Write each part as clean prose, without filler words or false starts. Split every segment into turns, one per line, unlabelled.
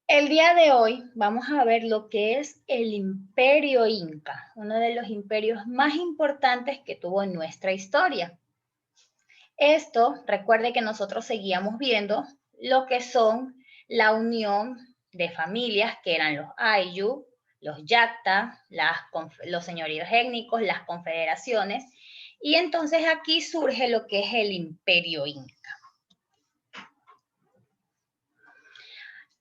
El día de hoy vamos a ver lo que es el Imperio Inca, uno de los imperios más importantes que tuvo en nuestra historia. Esto, recuerde que nosotros seguíamos viendo lo que son la unión de familias, que eran los Ayllu, los Yacta, los señoríos étnicos, las confederaciones, y entonces aquí surge lo que es el Imperio Inca.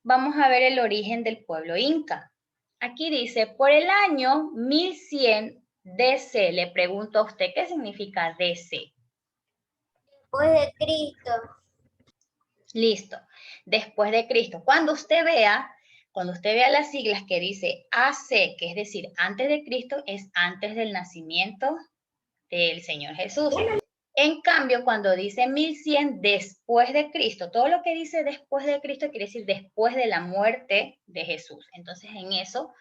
Vamos a ver el origen del pueblo inca. Aquí dice, por el año 1100 DC, le pregunto a usted, ¿qué significa DC?
Después de Cristo.
Listo, después de Cristo. Cuando usted vea las siglas que dice AC, que es decir, antes de Cristo, es antes del nacimiento del Señor Jesús. En cambio, cuando dice 1100 después de Cristo, todo lo que dice después de Cristo quiere decir después de la muerte de Jesús. Entonces, en eso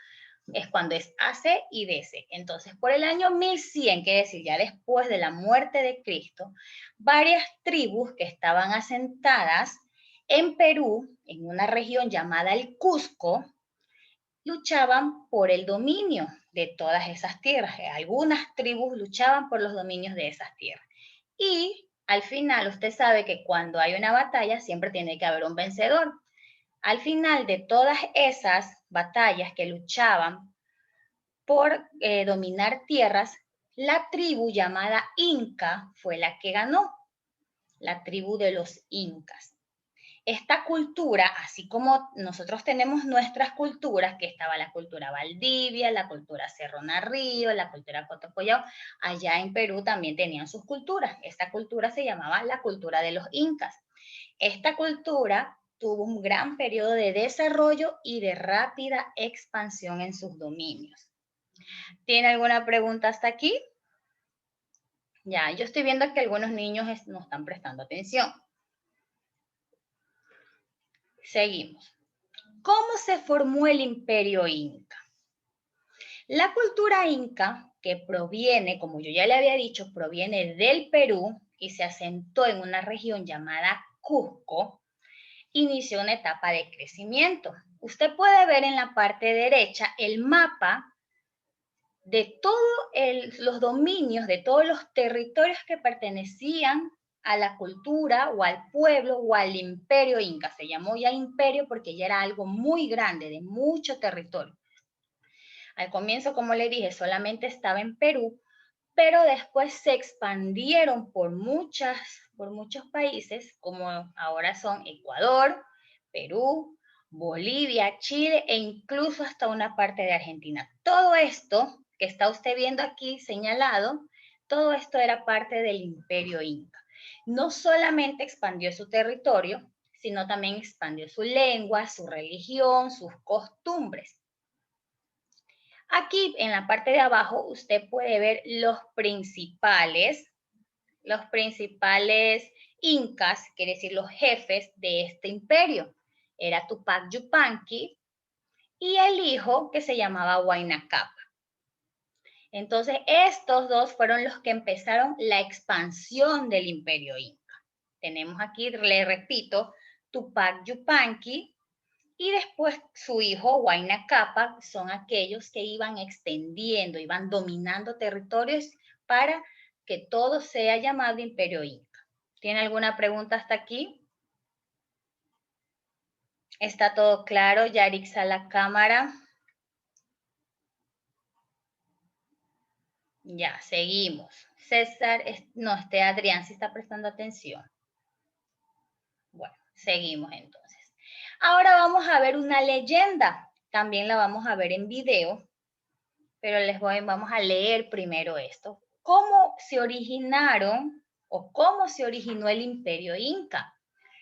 es cuando es AC y DC. Entonces, por el año 1100, quiere decir ya después de la muerte de Cristo, varias tribus que estaban asentadas en Perú, en una región llamada el Cusco, luchaban por el dominio de todas esas tierras. Algunas tribus luchaban por los dominios de esas tierras. Y al final, usted sabe que cuando hay una batalla siempre tiene que haber un vencedor. Al final de todas esas batallas que luchaban por dominar tierras, la tribu llamada Inca fue la que ganó, la tribu de los Incas. Esta cultura, así como nosotros tenemos nuestras culturas, que estaba la cultura Valdivia, la cultura Cerro Río, la cultura Cotocollao, allá en Perú también tenían sus culturas. Esta cultura se llamaba la cultura de los Incas. Esta cultura tuvo un gran periodo de desarrollo y de rápida expansión en sus dominios. ¿Tiene alguna pregunta hasta aquí? Ya, yo estoy viendo que algunos niños no están prestando atención. Seguimos. ¿Cómo se formó el imperio inca? La cultura inca, que proviene, como yo ya le había dicho, proviene del Perú y se asentó en una región llamada Cusco, inició una etapa de crecimiento. Usted puede ver en la parte derecha el mapa de todos los dominios, de todos los territorios que pertenecían a la cultura o al pueblo o al imperio inca. Se llamó ya imperio porque ya era algo muy grande, de mucho territorio. Al comienzo, como le dije, solamente estaba en Perú, pero después se expandieron por muchos países, como ahora son Ecuador, Perú, Bolivia, Chile e incluso hasta una parte de Argentina. Todo esto que está usted viendo aquí señalado, todo esto era parte del imperio inca. No solamente expandió su territorio, sino también expandió su lengua, su religión, sus costumbres. Aquí en la parte de abajo usted puede ver los principales incas, quiere decir los jefes de este imperio. Era Tupac Yupanqui y el hijo que se llamaba Huayna Capac. Entonces, estos dos fueron los que empezaron la expansión del imperio inca. Tenemos aquí, le repito, Tupac Yupanqui y después su hijo Huayna Capac son aquellos que iban extendiendo, iban dominando territorios para que todo sea llamado imperio inca. ¿Tiene alguna pregunta hasta aquí? ¿Está todo claro? Yarix a la cámara. Ya, seguimos. César, no, Adrián sí está prestando atención. Bueno, seguimos entonces. Ahora vamos a ver una leyenda. También la vamos a ver en video, pero vamos a leer primero esto. ¿Cómo se originaron o cómo se originó el imperio inca?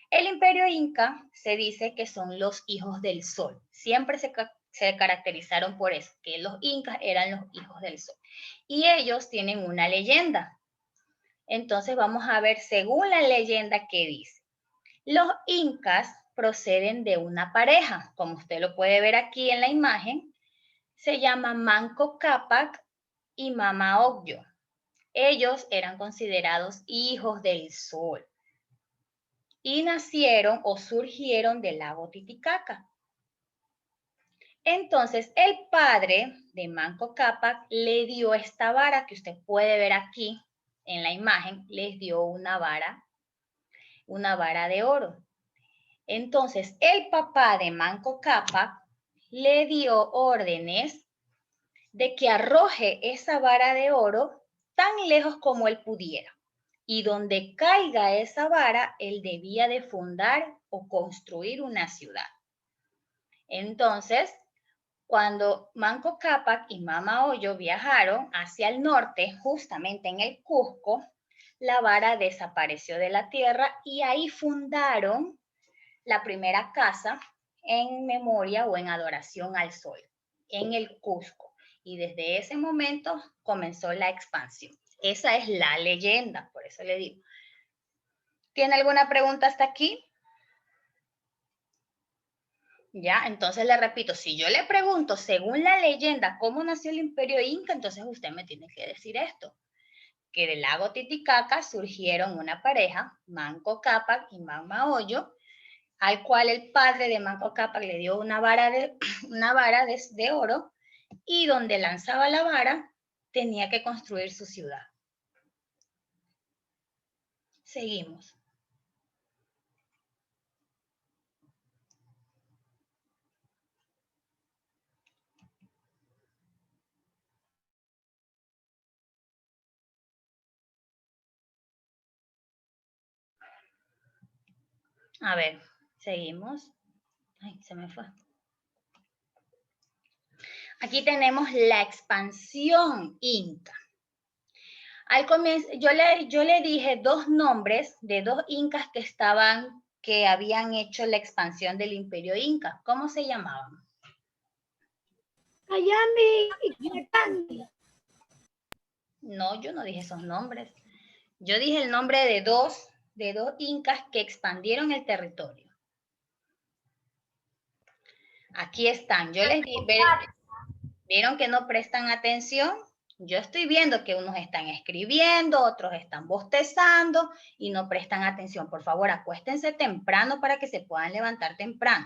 El imperio inca se dice que son los hijos del sol. Siempre se caracterizaron por eso, que los incas eran los hijos del sol. Y ellos tienen una leyenda. Entonces vamos a ver según la leyenda qué dice. Los incas proceden de una pareja, como usted lo puede ver aquí en la imagen, se llama Manco Cápac y Mama Ocllo. Ellos eran considerados hijos del sol y nacieron o surgieron del lago Titicaca. Entonces, el padre de Manco Cápac le dio esta vara que usted puede ver aquí en la imagen, les dio una vara de oro. Entonces, el papá de Manco Cápac le dio órdenes de que arroje esa vara de oro tan lejos como él pudiera. Y donde caiga esa vara, él debía de fundar o construir una ciudad. Entonces, cuando Manco Cápac y Mama Oyo viajaron hacia el norte, justamente en el Cusco, la vara desapareció de la tierra y ahí fundaron la primera casa en memoria o en adoración al sol, en el Cusco. Y desde ese momento comenzó la expansión. Esa es la leyenda, por eso le digo. ¿Tiene alguna pregunta hasta aquí? Ya, entonces le repito, si yo le pregunto según la leyenda cómo nació el Imperio Inca, entonces usted me tiene que decir esto, que del lago Titicaca surgieron una pareja, Manco Cápac y Mama Oyo, al cual el padre de Manco Cápac le dio una vara de oro y donde lanzaba la vara tenía que construir su ciudad. Seguimos. A ver, seguimos. Ay, se me fue. Aquí tenemos la expansión inca. Al comienzo, yo le dije dos nombres de dos incas que habían hecho la expansión del Imperio Inca. ¿Cómo se llamaban?
Cayambe y Cayambe.
No, yo no dije esos nombres. Yo dije el nombre de dos incas que expandieron el territorio. Aquí están. Yo les di, ¿vieron que no prestan atención? Yo estoy viendo que unos están escribiendo, otros están bostezando y no prestan atención. Por favor, acuéstense temprano para que se puedan levantar temprano.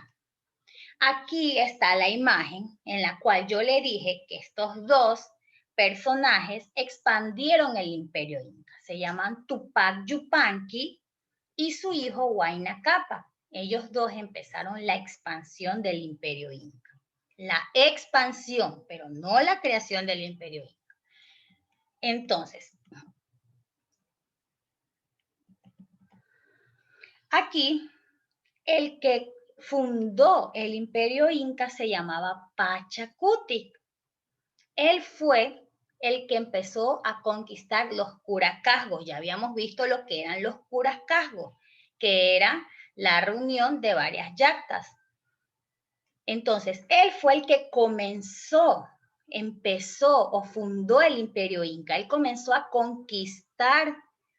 Aquí está la imagen en la cual yo le dije que estos dos personajes expandieron el Imperio Inca. Se llaman Tupac Yupanqui y su hijo Huayna Cápac. Ellos dos empezaron la expansión del Imperio Inca. La expansión, pero no la creación del Imperio Inca. Entonces, aquí el que fundó el Imperio Inca se llamaba Pachacutic. Él fue el que empezó a conquistar los curacasgos. Ya habíamos visto lo que eran los curacasgos, que era la reunión de varias yactas. Entonces, él fue el que empezó o fundó el Imperio Inca. Él comenzó a conquistar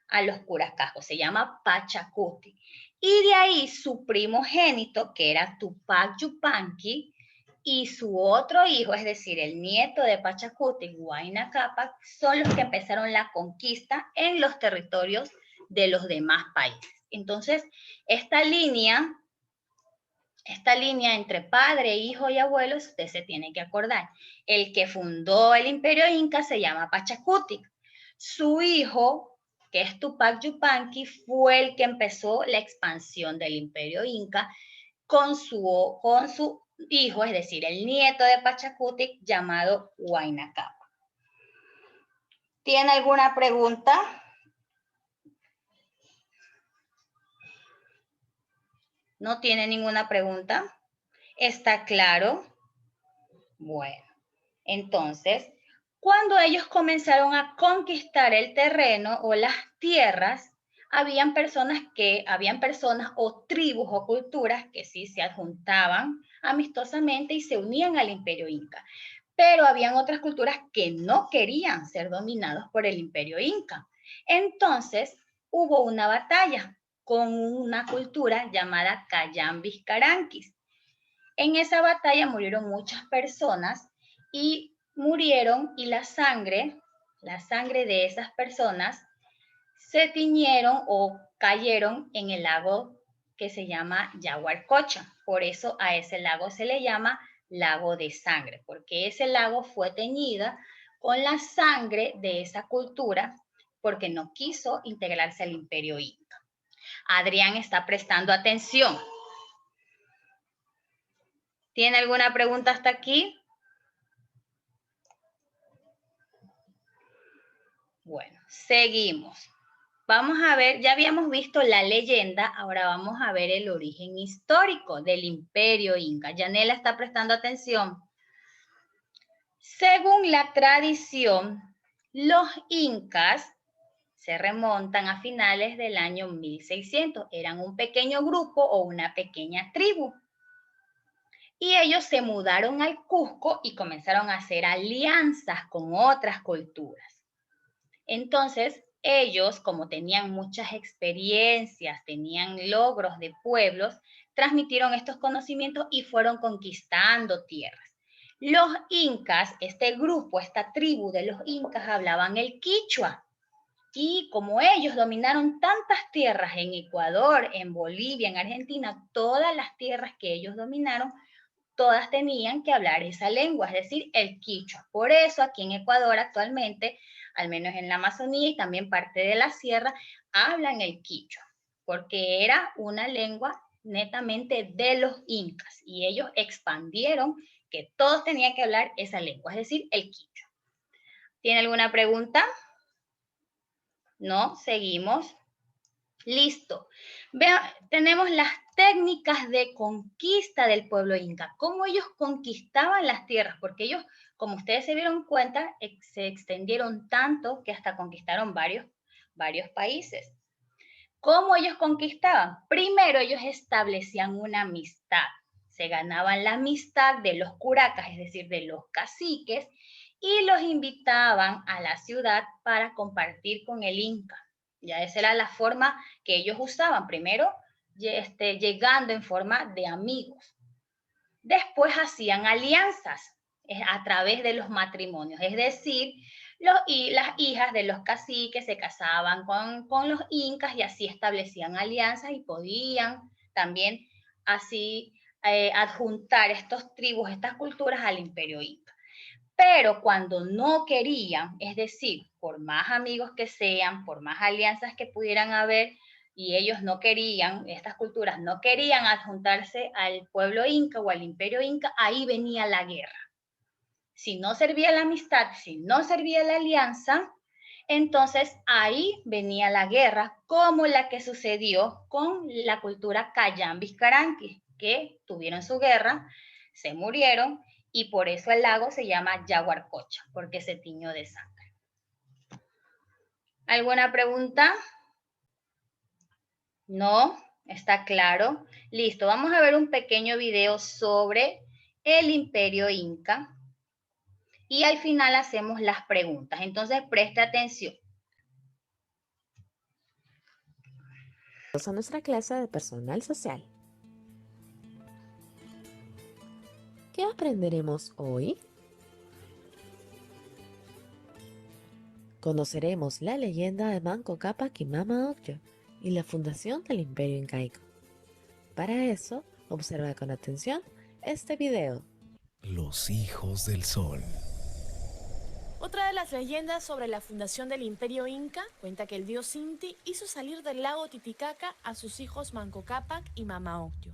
a los curacasgos. Se llama Pachacuti. Y de ahí su primogénito, que era Tupac Yupanqui, y su otro hijo, es decir, el nieto de Pachacuti, Huayna Cápac, son los que empezaron la conquista en los territorios de los demás países. Entonces, esta línea entre padre, hijo y abuelo, usted se tiene que acordar. El que fundó el Imperio Inca se llama Pachacutic. Su hijo, que es Tupac Yupanqui, fue el que empezó la expansión del Imperio Inca con su hijo, es decir, el nieto de Pachacutic, llamado Huayna Cápac. ¿Tiene alguna pregunta? ¿No tiene ninguna pregunta? ¿Está claro? Bueno, entonces, cuando ellos comenzaron a conquistar el terreno o las tierras, habían personas o tribus o culturas que sí se adjuntaban amistosamente y se unían al Imperio Inca. Pero habían otras culturas que no querían ser dominados por el Imperio Inca. Entonces, hubo una batalla con una cultura llamada Cayambis Caranquis. En esa batalla murieron muchas personas y la sangre de esas personas se tiñeron o cayeron en el lago que se llama Yaguarcocha. Por eso a ese lago se le llama lago de sangre, porque ese lago fue teñida con la sangre de esa cultura porque no quiso integrarse al imperio inca. Adrián está prestando atención. ¿Tiene alguna pregunta hasta aquí? Bueno, seguimos. Vamos a ver, ya habíamos visto la leyenda, ahora vamos a ver el origen histórico del imperio inca. Yanela está prestando atención. Según la tradición, los incas se remontan a finales del año 1600. Eran un pequeño grupo o una pequeña tribu. Y ellos se mudaron al Cusco y comenzaron a hacer alianzas con otras culturas. Entonces, ellos, como tenían muchas experiencias, tenían logros de pueblos, transmitieron estos conocimientos y fueron conquistando tierras. Los incas, este grupo, esta tribu de los incas, hablaban el quichua. Y como ellos dominaron tantas tierras en Ecuador, en Bolivia, en Argentina, todas las tierras que ellos dominaron, todas tenían que hablar esa lengua, es decir, el quichua. Por eso aquí en Ecuador actualmente, al menos en la Amazonía y también parte de la sierra, hablan el quichua, porque era una lengua netamente de los incas y ellos expandieron que todos tenían que hablar esa lengua, es decir, el quichua. ¿Tiene alguna pregunta? No, seguimos. Listo. Vean, tenemos las técnicas de conquista del pueblo inca, cómo ellos conquistaban las tierras, porque ellos, como ustedes se dieron cuenta, se extendieron tanto que hasta conquistaron varios países. ¿Cómo ellos conquistaban? Primero ellos establecían una amistad, se ganaban la amistad de los curacas, es decir, de los caciques, y los invitaban a la ciudad para compartir con el inca. Ya esa era la forma que ellos usaban, primero llegando en forma de amigos. Después hacían alianzas a través de los matrimonios, es decir, las hijas de los caciques se casaban con los incas y así establecían alianzas y podían también así adjuntar estas tribus, estas culturas al imperio inca. Pero cuando no querían, es decir, por más amigos que sean, por más alianzas que pudieran haber, y ellos no querían, estas culturas no querían adjuntarse al pueblo inca o al imperio inca, ahí venía la guerra. Si no servía la amistad, si no servía la alianza, entonces ahí venía la guerra, como la que sucedió con la cultura Cayambi-Caranqui, que tuvieron su guerra, se murieron, y por eso el lago se llama Yaguarcocha, porque se tiñó de sangre. ¿Alguna pregunta? ¿No? ¿Está claro? Listo, vamos a ver un pequeño video sobre el imperio inca y al final hacemos las preguntas. Entonces, preste atención.
A nuestra clase de personal social. ¿Qué aprenderemos hoy? Conoceremos la leyenda de Manco Cápac y Mama Ocllo y la fundación del Imperio Incaico. Para eso, observa con atención este video.
Los hijos del sol.
Otra de las leyendas sobre la fundación del Imperio Inca cuenta que el dios Inti hizo salir del lago Titicaca a sus hijos Manco Cápac y Mama Ocllo.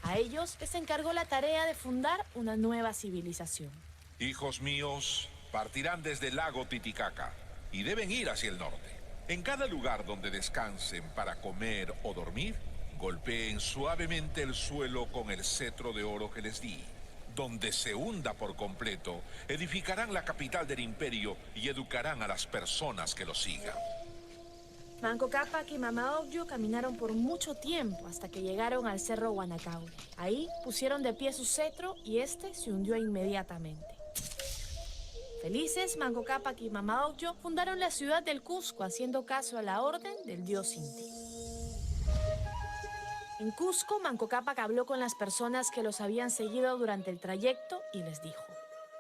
A ellos les encargó la tarea de fundar una nueva civilización.
Hijos míos, partirán desde el lago Titicaca y deben ir hacia el norte. En cada lugar donde descansen para comer o dormir, golpeen suavemente el suelo con el cetro de oro que les di. Donde se hunda por completo, edificarán la capital del imperio y educarán a las personas que lo sigan.
Manco Cápac y Mama Ocllo caminaron por mucho tiempo hasta que llegaron al cerro Guanacauri. Ahí pusieron de pie su cetro y este se hundió inmediatamente. Felices, Manco Cápac y Mama Ocllo fundaron la ciudad del Cusco haciendo caso a la orden del dios Inti. En Cusco, Manco Cápac habló con las personas que los habían seguido durante el trayecto y les dijo: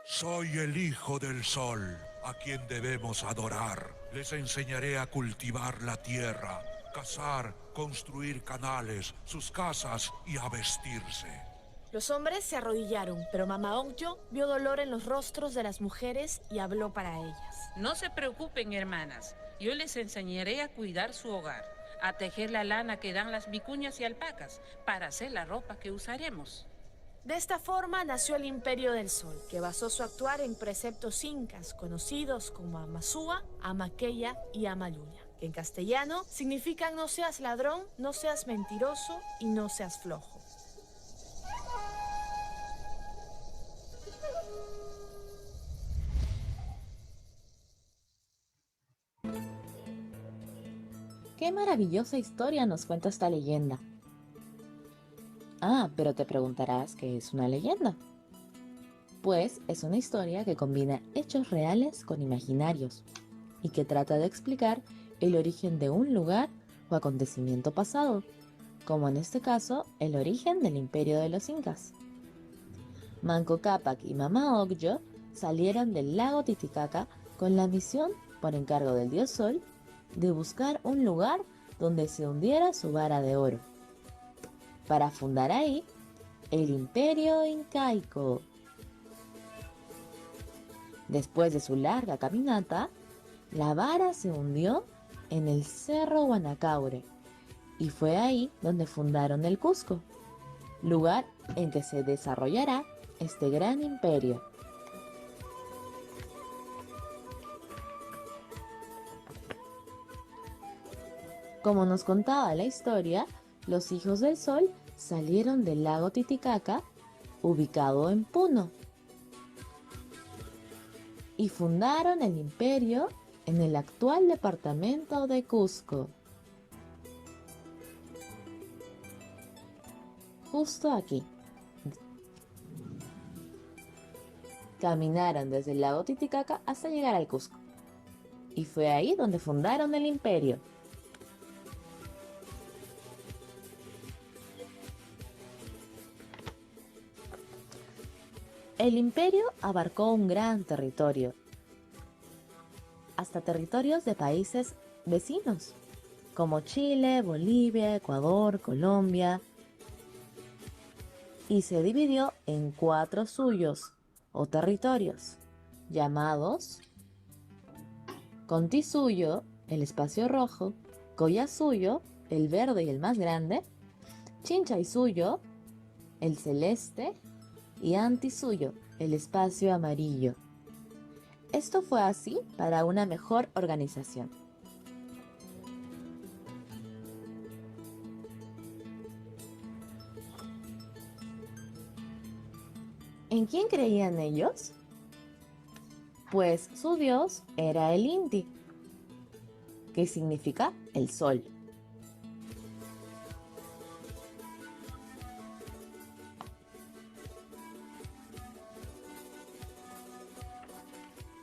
Soy el hijo del sol, a quien debemos adorar. Les enseñaré a cultivar la tierra cazar, construir canales, sus casas y a vestirse.
Los hombres se arrodillaron, pero Mama Ocllo vio dolor en los rostros de las mujeres y habló para ellas.
No se preocupen, hermanas. Yo les enseñaré a cuidar su hogar, a tejer la lana que dan las vicuñas y alpacas para hacer la ropa que usaremos.
De esta forma nació el Imperio del Sol, que basó su actuar en preceptos incas conocidos como Amazúa, Amaqueya y Amaluña, que en castellano significan no seas ladrón, no seas mentiroso y no seas flojo.
¡Qué maravillosa historia nos cuenta esta leyenda! Ah, pero te preguntarás qué es una leyenda. Pues es una historia que combina hechos reales con imaginarios y que trata de explicar el origen de un lugar o acontecimiento pasado, como en este caso el origen del imperio de los incas. Manco Cápac y Mama Ocllo salieron del lago Titicaca con la misión, por encargo del dios Sol, de buscar un lugar donde se hundiera su vara de oro, para fundar ahí el imperio incaico. Después de su larga caminata, la vara se hundió en el Cerro Guanacaure y fue ahí donde fundaron el Cusco, lugar en que se desarrollará este gran imperio. Como nos contaba la historia, los hijos del Sol salieron del lago Titicaca, ubicado en Puno, y fundaron el imperio en el actual departamento de Cusco. Justo aquí. Caminaron desde el lago Titicaca hasta llegar al Cusco, y fue ahí donde fundaron el imperio. El imperio abarcó un gran territorio, hasta territorios de países vecinos, como Chile, Bolivia, Ecuador, Colombia, y se dividió en 4 suyos o territorios, llamados Contisuyo, el espacio rojo, Collasuyo, el verde y el más grande, Chinchaysuyo, el celeste, y Antisuyo, el espacio amarillo. Esto fue así para una mejor organización. ¿En quién creían ellos? Pues su dios era el Inti, que significa el sol.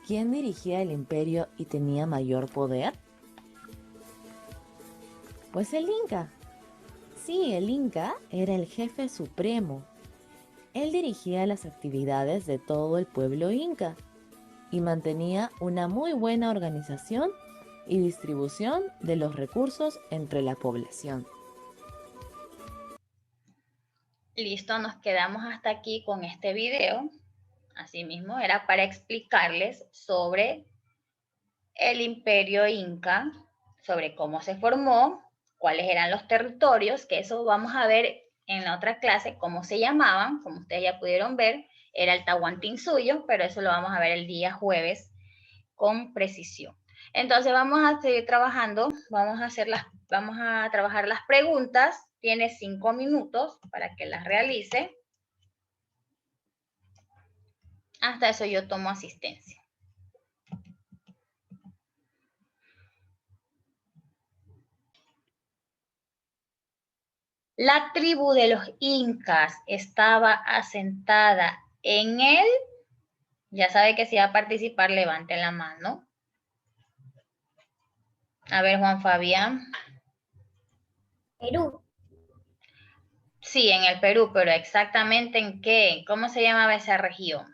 ¿Quién dirigía el imperio y tenía mayor poder? Pues el Inca. Sí, el Inca era el jefe supremo. Él dirigía las actividades de todo el pueblo inca y mantenía una muy buena organización y distribución de los recursos entre la población.
Listo, nos quedamos hasta aquí con este video. Asimismo, era para explicarles sobre el imperio inca, sobre cómo se formó, cuáles eran los territorios, que eso vamos a ver en la otra clase, cómo se llamaban, como ustedes ya pudieron ver, era el Tahuantinsuyo, pero eso lo vamos a ver el día jueves con precisión. Entonces vamos a seguir trabajando, vamos a trabajar las preguntas, tiene 5 minutos para que las realice. Hasta eso yo tomo asistencia. La tribu de los incas estaba asentada en el... Ya sabe que si va a participar, levante la mano. A ver, Juan Fabián.
Perú.
Sí, en el Perú, pero exactamente en qué, ¿cómo se llamaba esa región?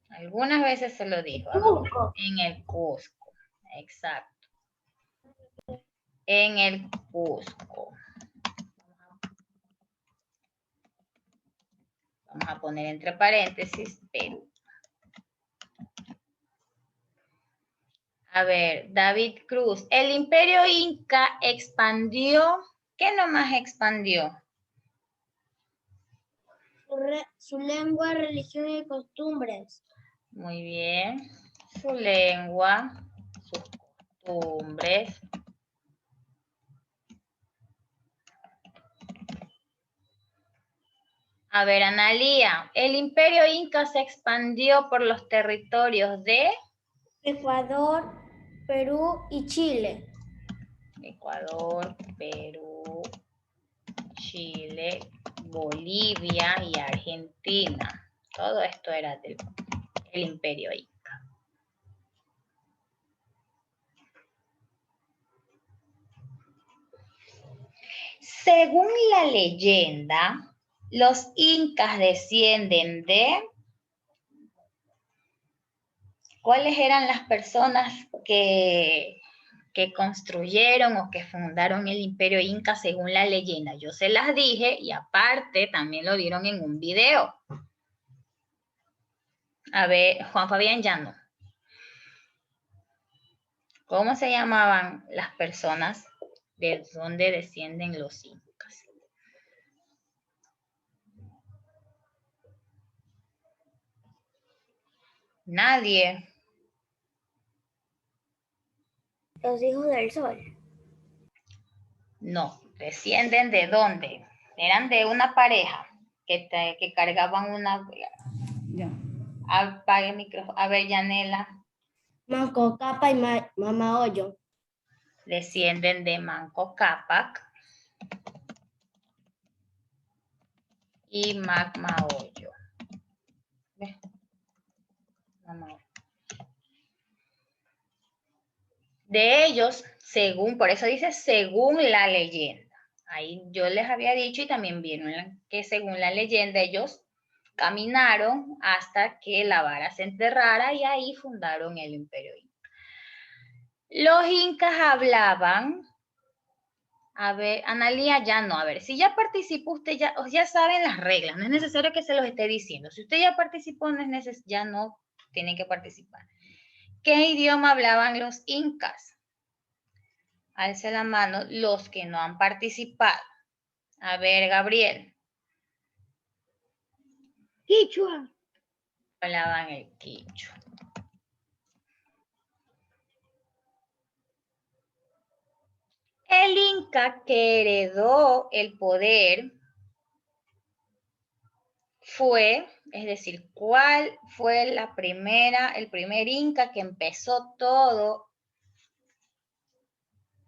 Algunas veces se lo dijo.
Cusco.
En el Cusco, exacto. en el Cusco. Vamos a poner entre paréntesis Perú. A ver, David Cruz. El imperio inca expandió. ¿Qué nomás expandió?
Su lengua, religión y costumbres.
Muy bien. Su lengua, sus costumbres. A ver, Analía. El imperio inca se expandió por los territorios de
Ecuador, Perú y Chile.
Ecuador, Perú, Chile, Bolivia y Argentina. Todo esto era del imperio inca. Según la leyenda, los incas descienden de... ¿Cuáles eran las personas que construyeron o que fundaron el imperio inca según la leyenda? Yo se las dije y aparte también lo dieron en un video. A ver, Juan Fabián Llano. ¿Cómo se llamaban las personas de donde descienden los incas? Nadie.
Los hijos del sol.
No, descienden de dónde? Eran de una pareja que cargaban una...
Ya.
Apague el micrófono. A ver, Yanela.
Manco Capa y Mama Hoyo.
Descienden de Manco Cápac y Magma Hoyo. De ellos, según, por eso dice según la leyenda. Ahí yo les había dicho y también vieron que según la leyenda ellos caminaron hasta que la vara se enterrara y ahí fundaron el imperio inca. Los incas hablaban, a ver, Analía ya no, a ver, si ya participó usted ya saben las reglas, no es necesario que se los esté diciendo. Si usted ya participó, ya no tiene que participar. ¿Qué idioma hablaban los incas? Alce la mano los que no han participado. A ver, Gabriel.
Quichua.
Hablaban el quichua. El inca que heredó el poder fue, es decir, ¿cuál fue el primer inca que empezó todo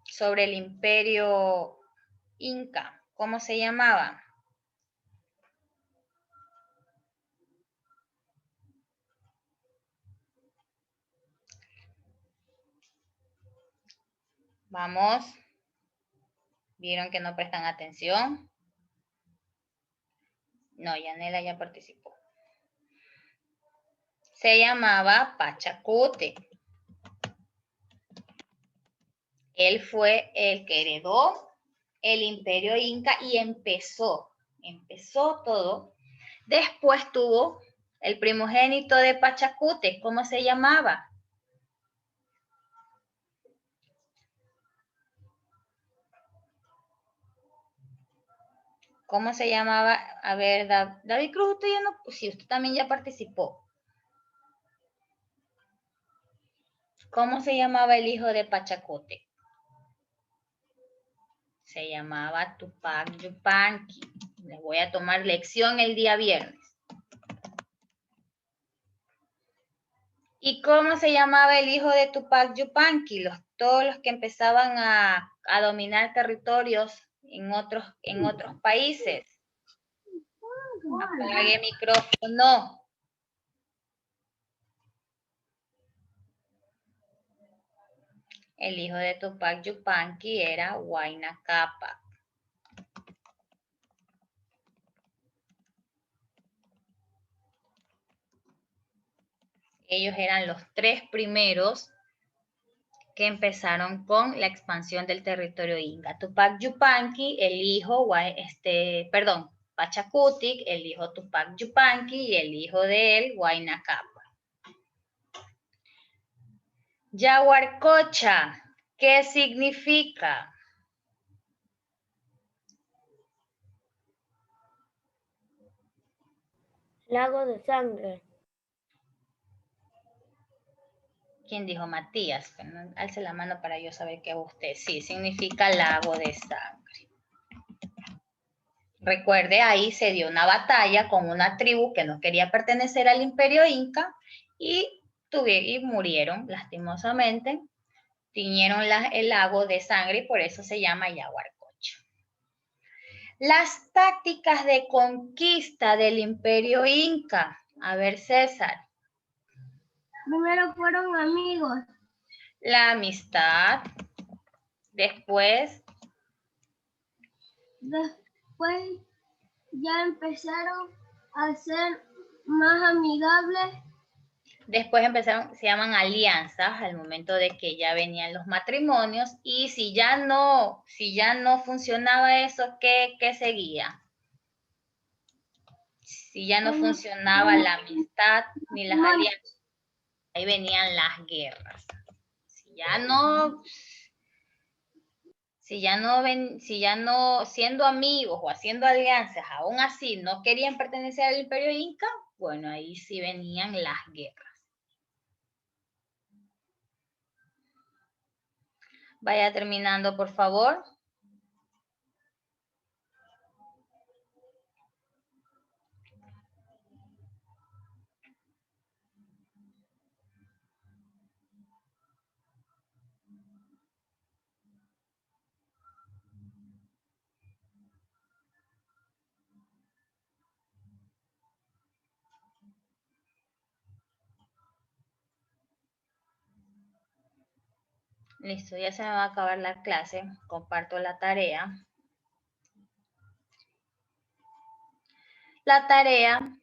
sobre el imperio inca? ¿Cómo se llamaba? Vamos. ¿Vieron que no prestan atención? No, Yanela ya participó. Se llamaba Pachacute. Él fue el que heredó el imperio inca y empezó todo. Después tuvo el primogénito de Pachacute. ¿Cómo se llamaba? ¿Cómo se llamaba? A ver, David Cruz, usted ya no, sí, usted también ya participó. ¿Cómo se llamaba el hijo de Pachacute? Se llamaba Tupac Yupanqui. Les voy a tomar lección el día viernes. ¿Y cómo se llamaba el hijo de Tupac Yupanqui? Todos los que empezaban a dominar territorios en otros países. Apague el micrófono. El hijo de Tupac Yupanqui era Huayna Cápac. Ellos eran los tres primeros que empezaron con la expansión del territorio inca. Tupac Yupanqui, el hijo, Pachacutic, el hijo Tupac Yupanqui y el hijo de él, Huayna Cápac. Yaguarcocha, ¿qué significa?
Lago de sangre.
¿Quién dijo? Matías. Bueno, alce la mano para yo saber que usted. Sí, significa lago de sangre. Recuerde, ahí se dio una batalla con una tribu que no quería pertenecer al imperio inca y murieron lastimosamente. Tiñeron el lago de sangre y por eso se llama Yaguarcocha. Las tácticas de conquista del imperio inca. A ver, César.
Primero fueron amigos.
La amistad. Después
ya empezaron a ser más amigables.
Después se llaman alianzas al momento de que ya venían los matrimonios y si ya no funcionaba eso, ¿qué seguía? Si ya no funcionaba la amistad ni las alianzas, ahí venían las guerras. Si ya no siendo amigos o haciendo alianzas, aún así no querían pertenecer al imperio inca, bueno, ahí sí venían las guerras. Vaya terminando, por favor. Listo, ya se me va a acabar la clase. Comparto la tarea. La tarea,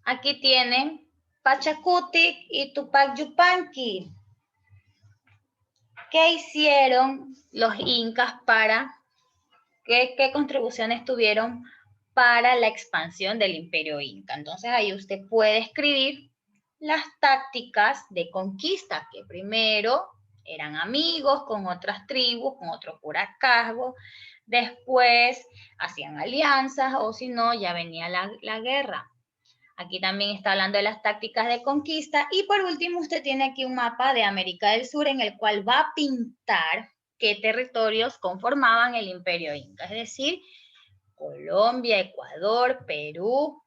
aquí tienen Pachacutic y Tupac Yupanqui. ¿Qué hicieron los incas qué contribuciones tuvieron para la expansión del imperio inca? Entonces ahí usted puede escribir las tácticas de conquista, que primero eran amigos con otras tribus, con otros curacazgos, después hacían alianzas o si no, ya venía la guerra. Aquí también está hablando de las tácticas de conquista. Y por último, usted tiene aquí un mapa de América del Sur en el cual va a pintar qué territorios conformaban el imperio inca. Es decir, Colombia, Ecuador, Perú,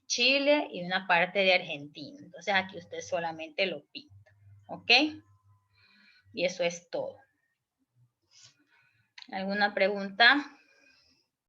Chile y una parte de Argentina. Entonces aquí usted solamente lo pinta. ¿Ok? Y eso es todo. ¿Alguna pregunta?